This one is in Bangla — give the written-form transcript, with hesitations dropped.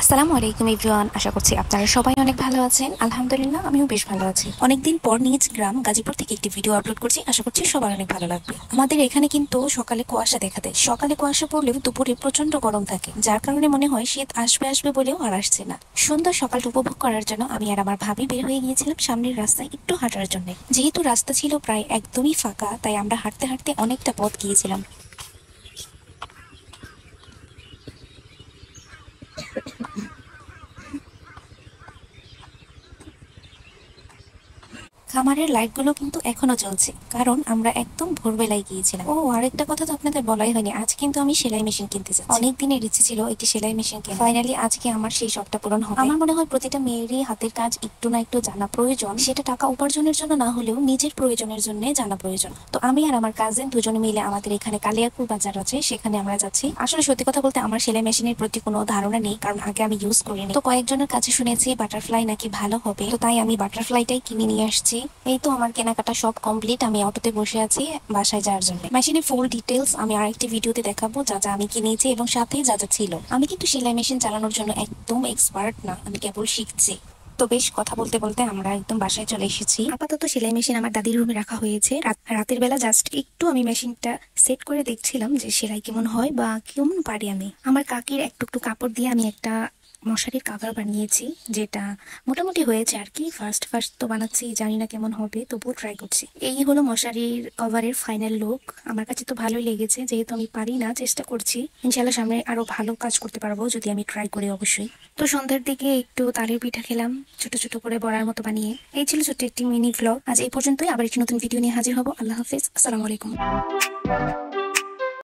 আসসালামু আলাইকুম এভরিওয়ান, আশা করছি আপনারা সবাই অনেক ভালো আছেন। আলহামদুলিল্লাহ আমিও বেশ ভালো আছি। অনেকদিন পর নিজ গ্রাম গাজীপুর থেকে একটি ভিডিও আপলোড করছি, আশা করছি সবার অনেক ভালো লাগবে। আমাদের এখানে কিন্তু সকালে কুয়াশা দেখা দেয়, সকালে কুয়াশা পড়লেও দুপুরে প্রচন্ড গরম থাকে, যার কারণে মনে হয় শীত আসবে আসবে বলেও আর আসছে না। সুন্দর সকালটা উপভোগ করার জন্য আমি আর আমার ভাবি বের হয়ে গিয়েছিলাম সামনের রাস্তায় একটু হাঁটার জন্য। যেহেতু রাস্তা ছিল প্রায় একদমই ফাঁকা, তাই আমরা হাঁটতে হাঁটতে অনেকটা পথ গিয়েছিলাম। খামারের লাইটগুলো কিন্তু এখনো জ্বলছে, কারণ আমরা একদম ভোরবেলায় গিয়েছিলাম। ও আরেকটা কথা তো আপনাদের বলাই হয়নি, আজ কিন্তু আমি সেলাই মেশিন কিনতে যাচ্ছি। অনেক দিনের ইচ্ছে ছিল একটি সেলাই মেশিন কেনা, ফাইনালি আজকে আমার সেই শখটা পূরণ হবে। আমার মনে হয় প্রতিটা মেয়েরই হাতের কাজ একটু না একটু জানা প্রয়োজন, সেটা টাকা উপার্জনের জন্য না হলেও নিজের প্রয়োজনের জন্য জানা প্রয়োজন। তো আমি আর আমার কাজিন দুজনে মিলে আমাদের এখানে কালিয়াকুর বাজার আছে, সেখানে আমরা যাচ্ছি। আসলে সত্যি কথা বলতে আমার সেলাই মেশিনের প্রতি কোনো ধারণা নেই, কারণ আগে আমি ইউজ করিনি। তো কয়েকজনের কাছে শুনেছি বাটারফ্লাই নাকি ভালো হবে, তো তাই আমি বাটারফ্লাইটাই কিনে নিয়ে আসছি। এই তো আমার কেনাকাটা সব কমপ্লিট, আমি অটোতে বসে আছি বাসায় যাওয়ার জন্য। মেশিনের ফুল ডিটেলস আমি আরেকটি ভিডিওতে দেখাবো, যা যা আমি কিনেছি এবং সাথে যা যা ছিল। আমি কিন্তু সেলাই মেশিন চালানোর জন্য একদম এক্সপার্ট না, আমি কেবল শিখছি। তো বেশ কথা বলতে বলতে আমরা একদম বাসায় চলে এসেছি। আপাতত সেলাই মেশিন আমার দাদির রুমে রাখা হয়েছে। রাতের বেলা জাস্ট একটু আমি মেশিনটা সেট করে দেখছিলাম যে সেলাই কেমন হয় বা কেমন পারি আমি। আমার কাকির একটু একটু কাপড় দিয়ে আমি একটা মশারির কাভার বানিয়েছি, যেটা মোটামুটি হয়েছে আর কি। ফার্স্ট ফার্স্ট তো বানাচ্ছি, জানি না কেমন হবে, তবুও ট্রাই করছি। এই হলো মশারির কভারের ফাইনাল লুক। আমার কাছে তো ভালোই লেগেছে, যেহেতু আমি পারি না, চেষ্টা করছি। ইনশাল্লাহ সামনে আরো ভালো কাজ করতে পারবো যদি আমি ট্রাই করি অবশ্যই। তো সন্ধ্যার দিকে একটু তালের পিঠা খেলাম, ছোট ছোট করে বড়ার মতো বানিয়ে। এই ছিল ছোট্ট একটি মিনি ভ্লগ। আজ এই পর্যন্তই, আবার একটি নতুন ভিডিও নিয়ে হাজির হব। আল্লাহ হাফিজ, আসসালামু আলাইকুম।